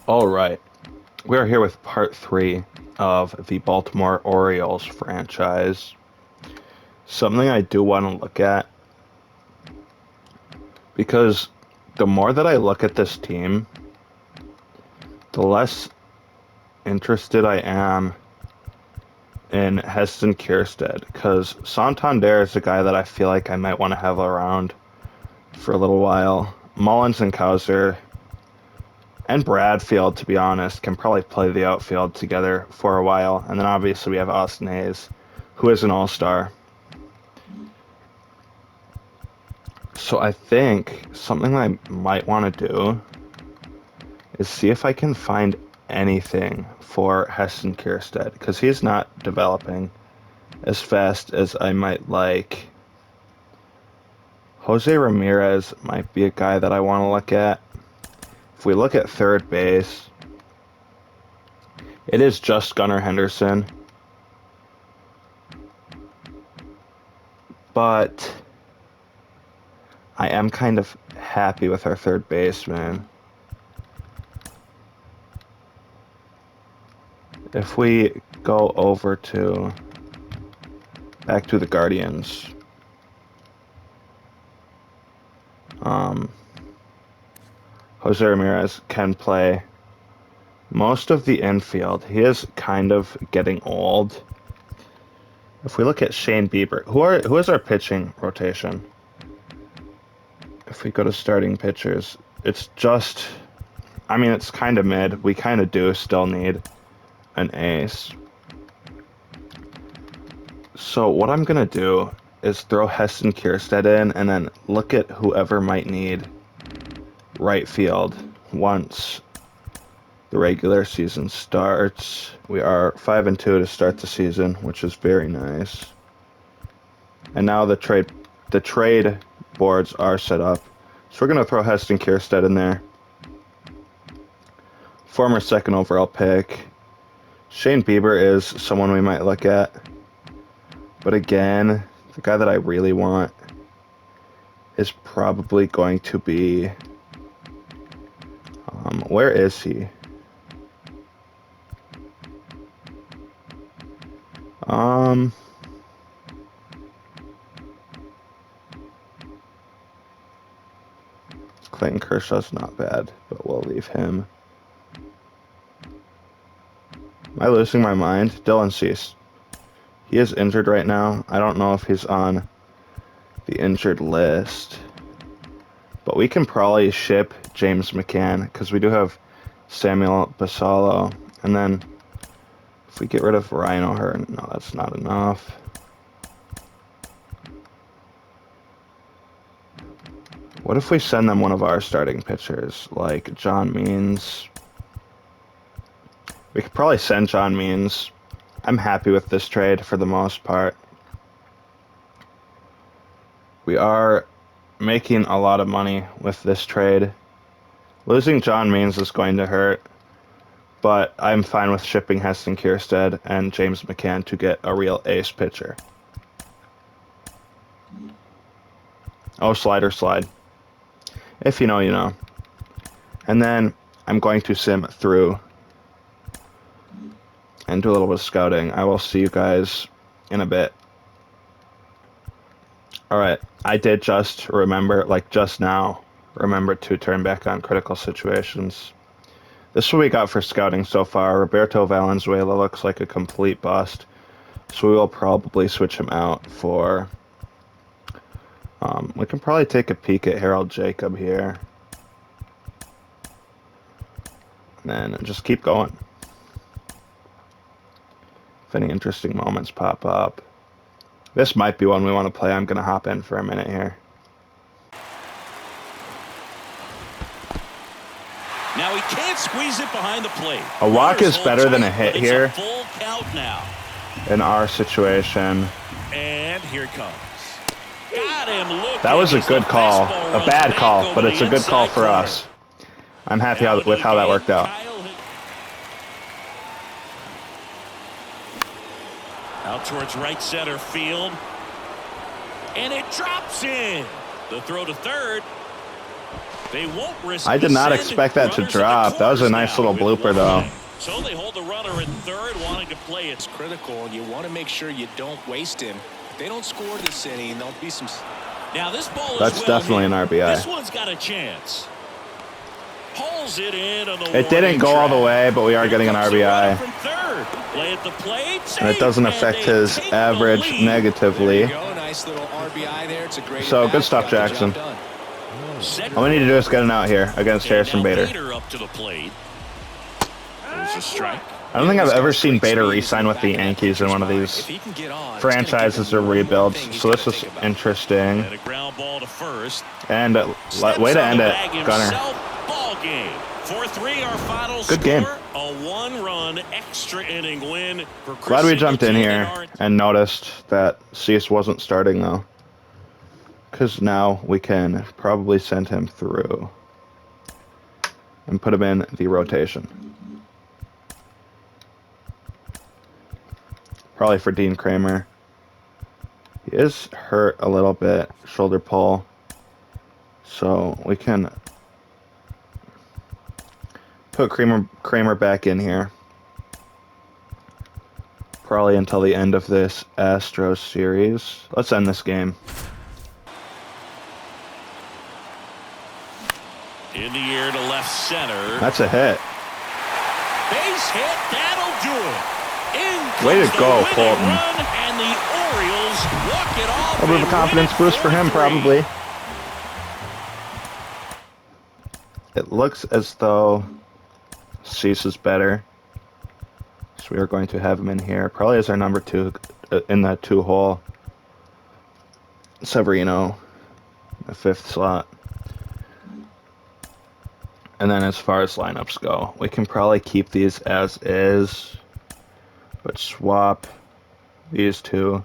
All right, we are here with part three of the Baltimore Orioles franchise. Something I do want to look at because the more that I look at this team, the less interested I am in Heston Kjerstad because Santander is a guy that I feel like I might want to have around for a little while. Mullins and Kauser and Bradfield, to be honest, can probably play the outfield together for a while. And then obviously we have Austin Hayes, who is an all-star. So I think something I might want to do is see if I can find anything for Heston Kjerstad, because he's not developing as fast as I might like. Jose Ramirez might be a guy that I want to look at. If we look at third base, it is just Gunnar Henderson. But I am kind of happy with our third baseman. If we go over to back to the Guardians, Jose Ramirez can play most of the infield. He is kind of getting old. If we look at Shane Bieber, who is our pitching rotation? If we go to starting pitchers, it's just, I mean, it's kind of mid. We kind of do still need an ace. So what I'm going to do is throw Heston Kjerstad in and then look at whoever might need right field once the regular season starts. We are 5-2 to start the season, which is very nice. And now the trade boards are set up. So we're going to throw Heston Kjerstad in there. Former second overall pick. Shane Bieber is someone we might look at. But again, the guy that I really want is probably going to be... where is he? Clayton Kershaw's not bad, but we'll leave him. Am I losing my mind? Dylan Cease. He is injured right now. I don't know if he's on the injured list. But we can probably ship James McCann, because we do have Samuel Basallo. And then if we get rid of Ryan O'Hearn, no, that's not enough. What if we send them one of our starting pitchers, like John Means? We could probably send John Means. I'm happy with this trade for the most part. We are making a lot of money with this trade. Losing John Means is going to hurt, but I'm fine with shipping Heston Kjerstad and James McCann to get a real ace pitcher. Oh, slider slide. If you know, you know. And then I'm going to sim through and do a little bit of scouting. I will see you guys in a bit. Alright, I did just remember, like just now, remember to turn back on critical situations. This is what we got for scouting so far. Roberto Valenzuela looks like a complete bust, so we will probably switch him out for... we can probably take a peek at Harold Jacob here. And then just keep going. If any interesting moments pop up. This might be one we want to play. I'm going to hop in for a minute here. Now he can't squeeze it behind the plate. A walk is better than a hit here full count now. in our situation. And here it comes. Got him looking. That was a good call. A bad call, but it's a good call for us. I'm happy with how that worked out. Out towards right center field. And it drops in. The throw to third. They won't risk I did not the expect that to runners in the drop. That was a corners nice now little with blooper, one though. away. So they hold the runner at third, wanting to play it. It's critical. You want to make sure you don't waste him. If they don't score this inning, there'll be some. Now this ball That's is well definitely hit. an RBI. This one's got a chance. Pulls it in on the It didn't go all the way, but we are getting an RBI. From third. Play at the plate, And it doesn't affect his average negatively. There you go. Nice little RBI there. It's a great So, good at-bat. stuff, Got the job Jackson. done. All we need to do is get an out here against Harrison Bader. Bader up to the plate. There's a strike. I don't think I've ever seen Bader re-sign with the Yankees in one of these If he can get on, franchises or rebuilds. So this is interesting. And a ground ball to first. And way to end it, Gunner. Ball game. 4-3 our final Good game. score. A one-run extra inning win for Chris Glad we jumped in Singleton here and our and noticed that Cease wasn't starting, though. Because now we can probably send him through and put him in the rotation. Probably for Dean Kramer. He is hurt a little bit, shoulder pull. So we can put Kramer back in here. Probably until the end of this Astros series. Let's end this game. In the air to left center. That's a hit. Base hit. That'll do it. In Way to comes the go, winning Colton. run, and the Orioles walk it off. A little bit of a and confidence win it boost for him, 4-3. probably. It looks as though Cease is better. So we are going to have him in here. Probably as our number 2 in that 2 hole. Severino, the 5th slot. And then as far as lineups go, we can probably keep these as is, but swap these 2.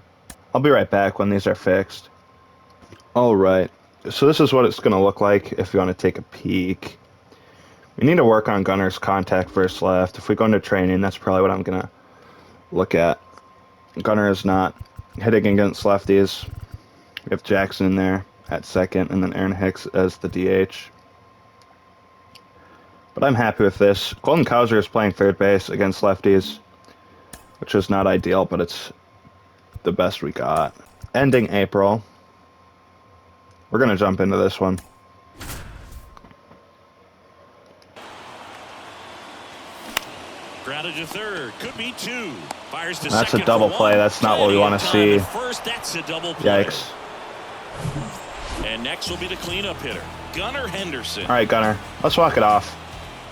I'll be right back when these are fixed. Alright, so this is what it's going to look like if you want to take a peek. We need to work on Gunner's contact versus left. If we go into training, that's probably what I'm going to look at. Gunner is not hitting against lefties. We have Jackson in there at second, and then Aaron Hicks as the DH. But I'm happy with this. Colton Cowser is playing third base against lefties, which is not ideal, but it's the best we got. Ending April. We're going to jump into this one. Grounded to third. Could be 2. Fires to That's a second double for play. 1. That's not what we want to see. First, that's a double play. Yikes. And next will be the cleanup hitter, Gunnar Henderson. All right, Gunner. Let's walk it off.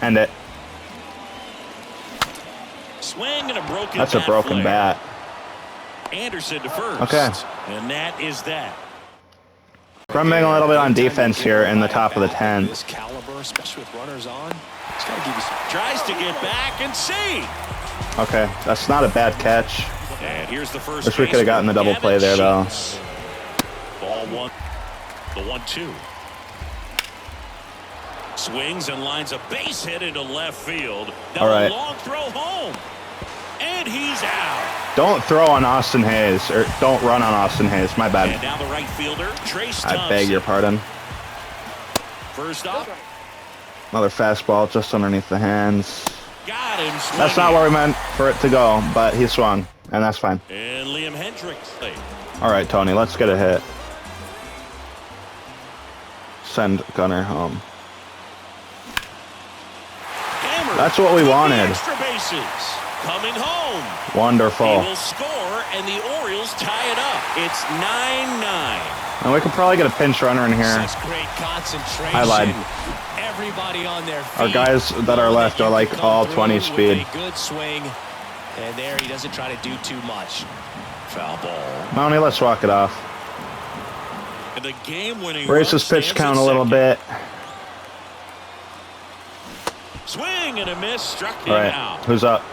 End it. Swing and a broken That's a broken flare. bat. Anderson to first. Okay. And that is that. Grumbling a little bit on defense here in the top of the 10th. This caliber, especially with runners on, it's got to give you some. Tries to get back and see. Okay, that's not a bad catch. And here's the first. Wish we could have gotten the double play there, though. Ball 1. The 1-2. Swings and lines a base hit into left field. Now All right. a long throw home. And he's out. Don't throw on Austin Hayes, or don't run on Austin Hayes. My And bad. now the right fielder, Trace I beg your pardon. First up. Another fastball just underneath the hands. Got him. That's not where we meant for it to go, but he swung, and that's fine. And Liam Hendricks. All right, Tony, let's get a hit. Send Gunner home. Hammer That's what we to the wanted. Extra bases. Coming home. He Wonderful. will score, and the Orioles tie it up. It's 9-9. And we could probably get a pinch runner in here. Such great concentration. I lied. Everybody on their feet. Our guys that are left are like all 20 speed. With a good swing, and there he doesn't try to do too much. Foul ball. Tony, let's walk it off. And the game-winning Raise run his pitch stands count at a little second. bit. Swing and a miss. Struck him All right, out. who's up?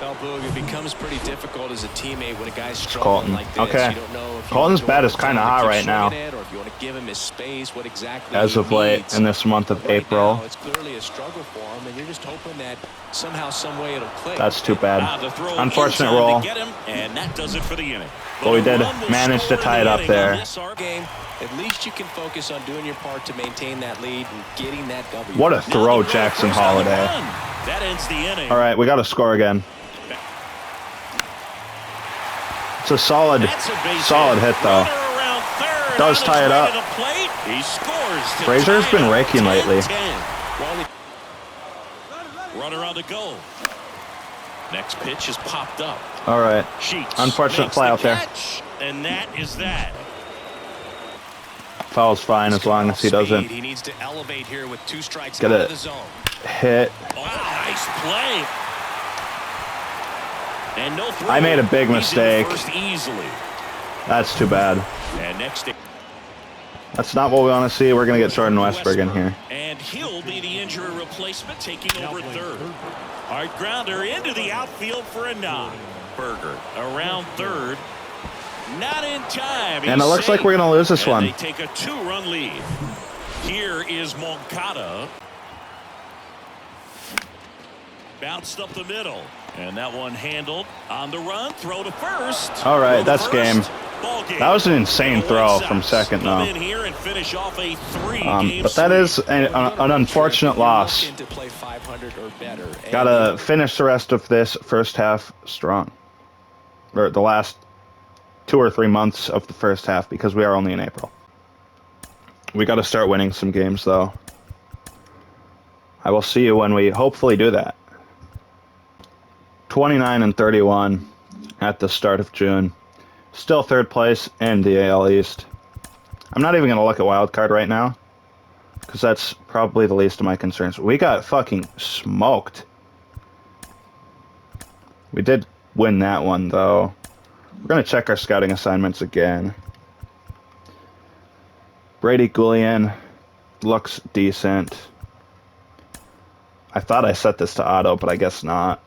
Well, Boog, it becomes pretty difficult as a teammate when a guy's struggling Colton. like this. Okay. You don't know if Colton's you bat is want to kinda hot keep right now. swinging it or if you want to give him his space, what exactly as he of late needs. in this month of Right April. now, it's clearly a struggle for him, and you're just hoping that somehow, some way it'll click. That's too bad. The throw Unfortunate in time roll. to get him, and that does it for the inning. But we a did run will manage to score in tie it the up inning on there. this Game, at least you can focus on doing your part to maintain that lead and getting that W. What a Now throw, the Jackson first on the Holiday. run. That ends the inning. All right, we got to score again. It's a solid hit, though. Does tie it up. He scores. Frazier's been raking lately. Runner on the goal. Next pitch is popped up. All right. Sheets Unfortunate fly out there. And that is that. Foul's fine as long as he doesn't He needs to elevate here with 2 strikes get out it of the zone. hit. Wow, nice play. And no throw. I made a big He's in mistake. first easily. That's too bad. And next, That's not what we want to see. We're going to get Jordan Westberg in here. and he'll be the injury replacement, taking over third. Hard grounder into the outfield for a knock. Berger around third. Not in time. And it looks like we're going to lose this one. They take a 2-run lead. Here is Moncada. Bounced up the middle. And that one handled on the run. Throw to first. All right, Throw to that's game. Ball game. That was an insane throw from second, though. Come in here and finish off a 3-game But that is an unfortunate loss. Looking to play 500 or better. Got to finish the rest of this first half strong. Or the last 2 or 3 months of the first half, because we are only in April. We got to start winning some games, though. I will see you when we hopefully do that. 29-31 at the start of June. Still third place in the AL East. I'm not even going to look at wild card right now, because that's probably the least of my concerns. We got fucking smoked. We did win that one, though. We're going to check our scouting assignments again. Brady Goulian looks decent. I thought I set this to auto, but I guess not.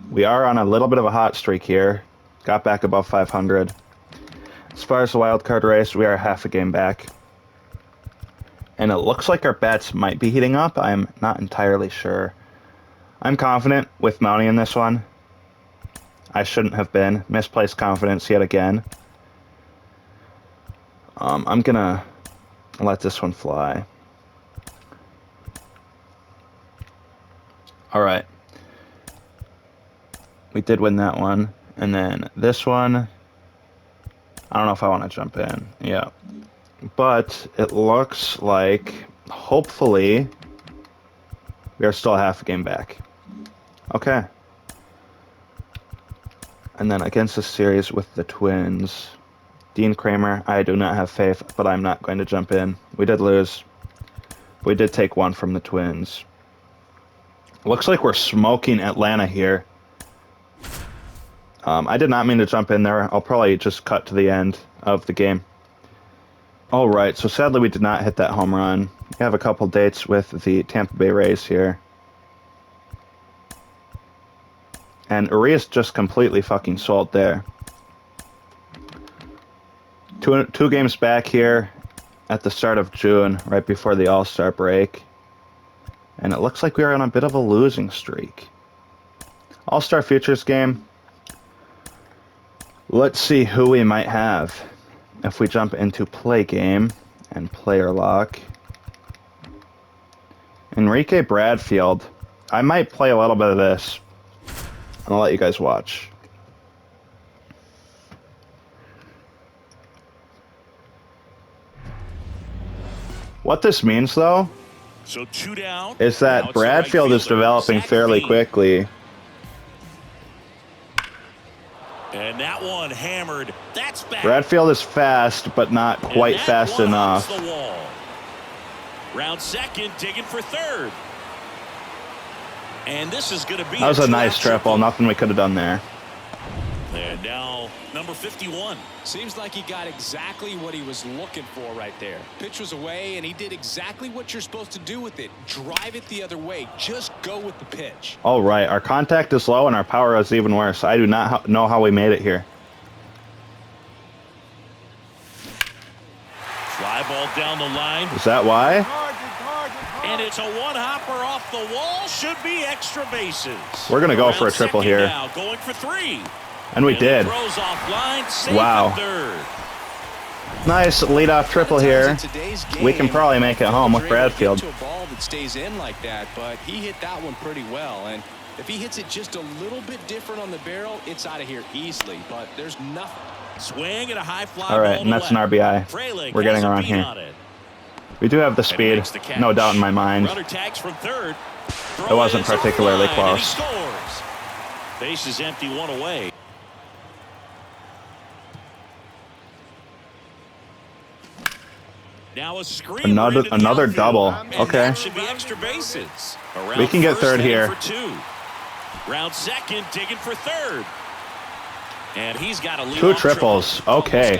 We are on a little bit of a hot streak here. Got back above 500. As far as the wild card race, we are half a game back. And it looks like our bats might be heating up. I'm not entirely sure. I'm confident with mounting in this one. I shouldn't have been. Misplaced confidence yet again. I'm going to let this one fly. All right. We did win that one. And then this one, I don't know if I want to jump in. Yeah. But it looks like, hopefully, we are still half a game back. Okay. And then against the series with the Twins, Dean Kramer, I do not have faith, but I'm not going to jump in. We did lose. We did take one from the Twins. Looks like we're smoking Atlanta here. I did not mean to jump in there. I'll probably just cut to the end of the game. All right, so sadly we did not hit that home run. We have a couple dates with the Tampa Bay Rays here. And Urias just completely fucking sold there. Two games back here at the start of June, right before the All-Star break. And it looks like we are on a bit of a losing streak. All-Star Futures game. Let's see who we might have. If we jump into play game and player lock. Enrique Bradfield. I might play a little bit of this. And I'll let you guys watch. What this means, though, So 2 down. is that Bradfield is developing fairly quickly. And that one hammered. That's back. Bradfield is fast, but not quite And that fast one enough. hits the wall. Round second, digging for third. And this is going to be That was a nice two-out triple. Nothing we could have done there. And now number 51. Seems like he got exactly what he was looking for right there. Pitch was away, and he did exactly what you're supposed to do with it. Drive it the other way. Just go with the pitch. All right, our contact is low and our power is even worse. I do not know how we made it here. himself down the line. Is that why? And it's a one-hopper off the wall. Should be extra bases. We're going to go for a triple here. Now, going for 3. And we did. Throws offline, safe Wow. at third. Nice leadoff triple here. We can probably make it home with Bradfield. To a ball that stays in like that, but he hit that one pretty well. And if he hits it just a little bit different on the barrel, it's out of here easily. But there's nothing. Swing and a high fly. All right, and that's an RBI. We're getting around here. We do have the speed, no doubt in my mind. Runner tags from third. It wasn't particularly close. Base is empty, 1 away. Now a screen. Another double. Okay. Should be extra bases. We can get third here. For 2. Round second, digging for third. And he's got a lead. 2 triples. Okay.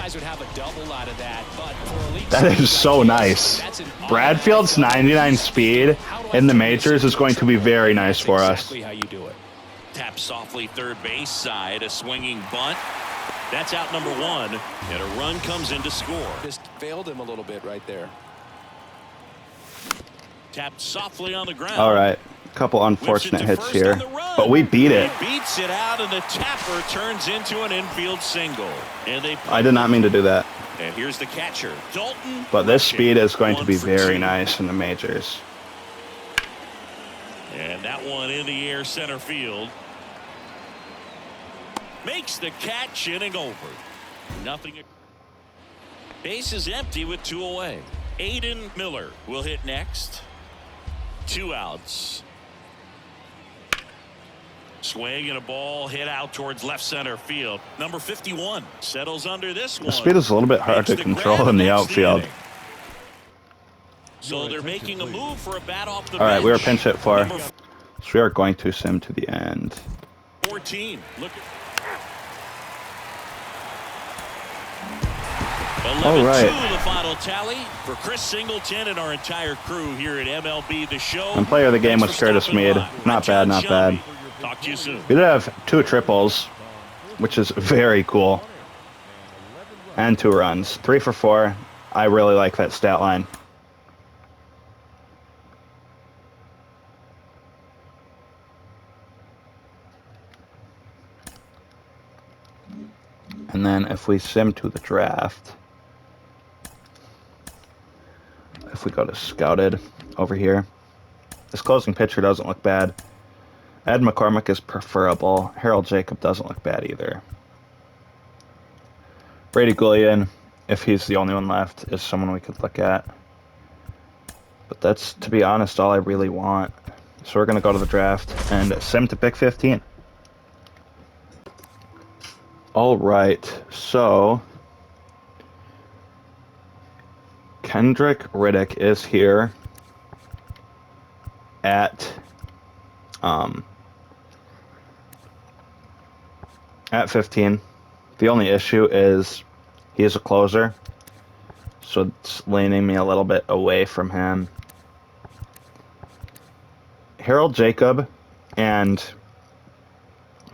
That is so nice. Bradfield's 99 speed in the majors is going to be very nice for us. Tap softly third base side, a swinging bunt. That's out number 1, and a run comes in to score. Just failed him a little bit right there. Tapped softly on the ground. All right, a couple unfortunate hits here, but we beat it. He beats it out, and the tapper turns into an infield single. And I did not mean to do that. And here's the catcher, Dalton. But this speed is going to be very nice in the majors. And that one in the air center field. Makes the catch, inning over. Nothing. Base is empty with 2 away. Aiden Miller will hit next. 2 outs. Swing and a ball hit out towards left center field. Number 51 settles under this one. The speed is a little bit hard to control in the outfield. So they're making a move for a bat off the bench. All right, we were pinch hit for. So we are going to sim to the end. 14. Look at. All right. The final tally for Chris Singleton and our entire crew here at MLB The Show. And player of the game was Curtis Mead. Not bad, not bad. Talk to you soon. We did have 2 triples, which is very cool. And 2 runs. 3 for 4. I really like that stat line. And then if we sim to the draft, if we go to scouted over here, this closing pitcher doesn't look bad. Ed McCormick is preferable. Harold Jacob doesn't look bad either. Brady Gullion, if he's the only one left, is someone we could look at. But that's, to be honest, all I really want. So we're going to go to the draft and sim to pick 15. All right, so Kendrick Riddick is here at 15. The only issue is he is a closer, so it's leaning me a little bit away from him. Harold Jacob and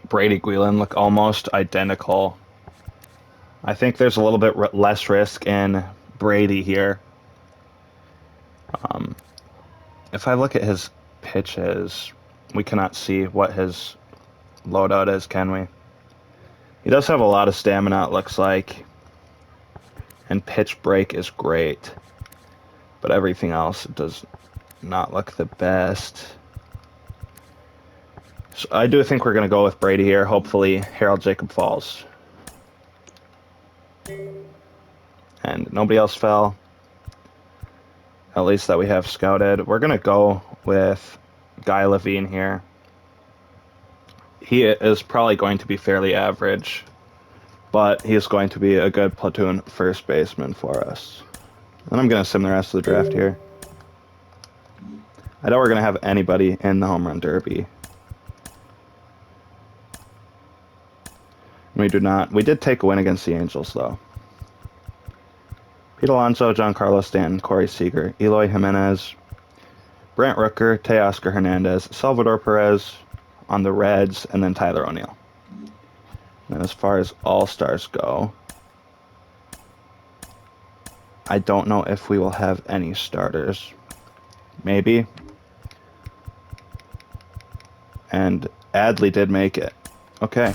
Brady Guillen look almost identical. I think there's a little bit less risk in Brady here. If I look at his pitches, we cannot see what his loadout is, can we? He does have a lot of stamina, it looks like. And pitch break is great. But everything else does not look the best. So I do think we're going to go with Brady here. Hopefully, Harold Jacob falls. And nobody else fell. At least that we have scouted. We're going to go with Guy Levine here. He is probably going to be fairly average, but he is going to be a good platoon first baseman for us. And I'm going to sim the rest of the draft here. I doubt we're going to have anybody in the home run derby. We do not. We did take a win against the Angels, though. Pete Alonso, Giancarlo Stanton, Corey Seager, Eloy Jimenez, Brant Rooker, Teoscar Hernandez, Salvador Perez on the Reds, and then Tyler O'Neill. And as far as all-stars go, I don't know if we will have any starters. Maybe. And Adley did make it. Okay.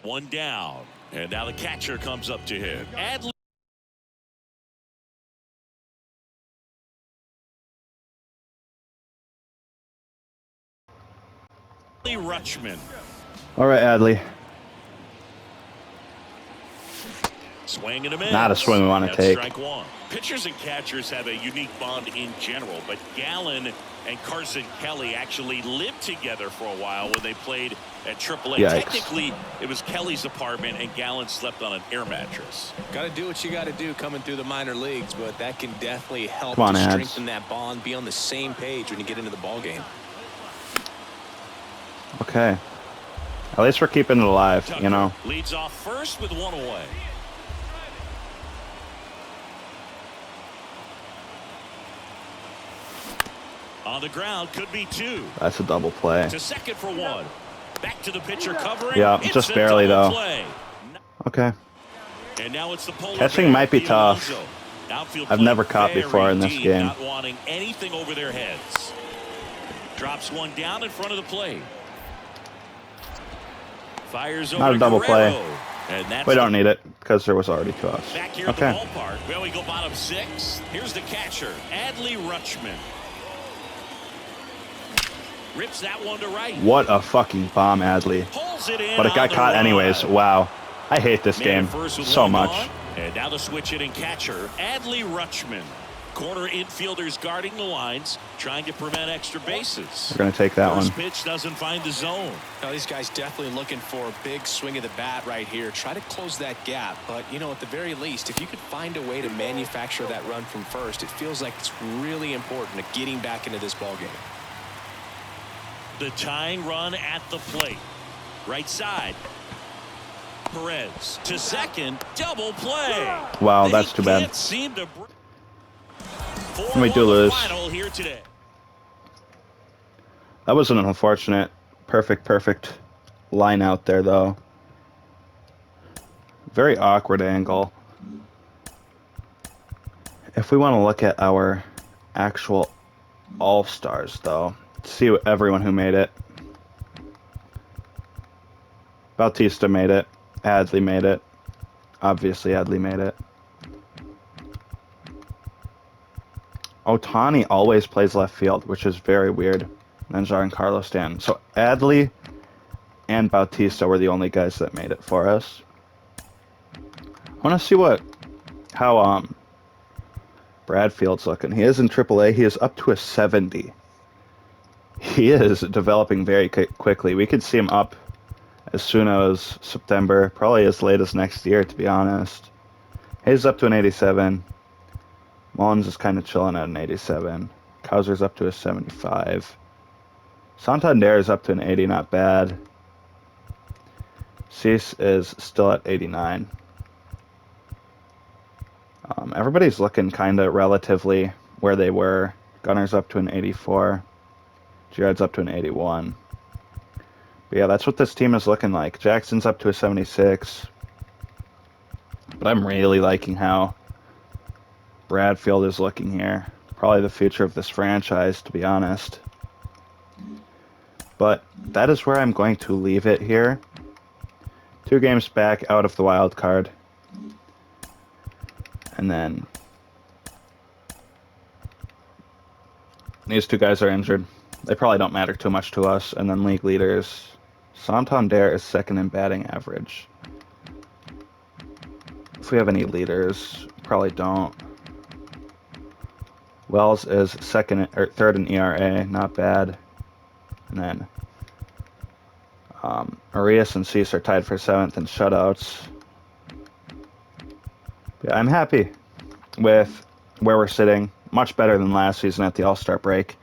One down. And now the catcher comes up to hit. Adley. Rutschman. All right, Adley. Swing and a miss. Not a swing we want to take. Strike one. Pitchers and catchers have a unique bond in general, but Gallen and Carson Kelly actually lived together for a while when they played at AAA. Yikes. Technically, it was Kelly's apartment, and Gallen slept on an air mattress. Got to do what you got to do coming through the minor leagues, but that can definitely help Come on, to Ads. strengthen that bond, be on the same page when you get into the ball game. Okay. At least we're keeping it alive, Tucker you know. leads off first with one away. On the ground, could be two. That's a double play. To second for one. Back to the pitcher covering. Yeah, It's just a barely, double though. play. Okay. And now it's the polar Catching bear, might be tough. Alonso. Outfield I've play never caught very before in this deep, game. Not wanting anything over their heads. Drops one down in front of the plate. Fires over Not a double Guerrero. play. And that's We don't need it because there was already two outs. back here at Okay. the ballpark. Well, we go bottom six. Here's the catcher, Adley Rutschman. Rips that one to right. What a fucking bomb, Adley. Pulls it in But it got on the caught run. anyways. Wow. I hate this Man game at first with so one much. gone. And now the switch hitting catcher, Adley Rutschman. Corner infielders guarding the lines, trying to prevent extra bases. We're going to take that First one. pitch doesn't find the zone. Now, these guys definitely looking for a big swing of the bat right here. Try to close that gap. But, you know, at the very least, if you could find a way to manufacture that run from first, it feels like it's really important to getting back into this ball game. The tying run at the plate. Right side. Perez to second. Double play. Wow, They that's too bad. can't seem to We do lose. Final here today. That was an unfortunate, perfect line out there, though. Very awkward angle. If we want to look at our actual all-stars, though, see everyone who made it. Bautista made it. Adley made it. Obviously, Adley made it. Ohtani always plays left field, which is very weird. And then Giancarlo Stanton. So Adley and Bautista were the only guys that made it for us. I want to see how Bradfield's looking. He is in AAA. He is up to a 70. He is developing very quickly. We could see him up as soon as September, probably as late as next year, to be honest. He's up to an 87. Mullins is kind of chilling at an 87. Kauser's up to a 75. Santander is up to an 80, not bad. Cease is still at 89. Everybody's looking kind of relatively where they were. Gunner's up to an 84. Girard's up to an 81. But yeah, that's what this team is looking like. Jackson's up to a 76. But I'm really liking how Bradfield is looking here. Probably the future of this franchise, to be honest. But that is where I'm going to leave it here. 2 games back out of the wild card. And then these 2 guys are injured. They probably don't matter too much to us. And then league leaders. Santander is second in batting average. If we have any leaders, probably don't. Wells is third in ERA, not bad. And then Arias and Cease are tied for 7th in shutouts. Yeah, I'm happy with where we're sitting. Much better than last season at the All-Star break.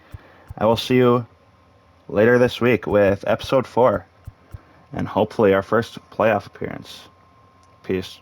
I will see you later this week with episode 4 and hopefully our first playoff appearance. Peace.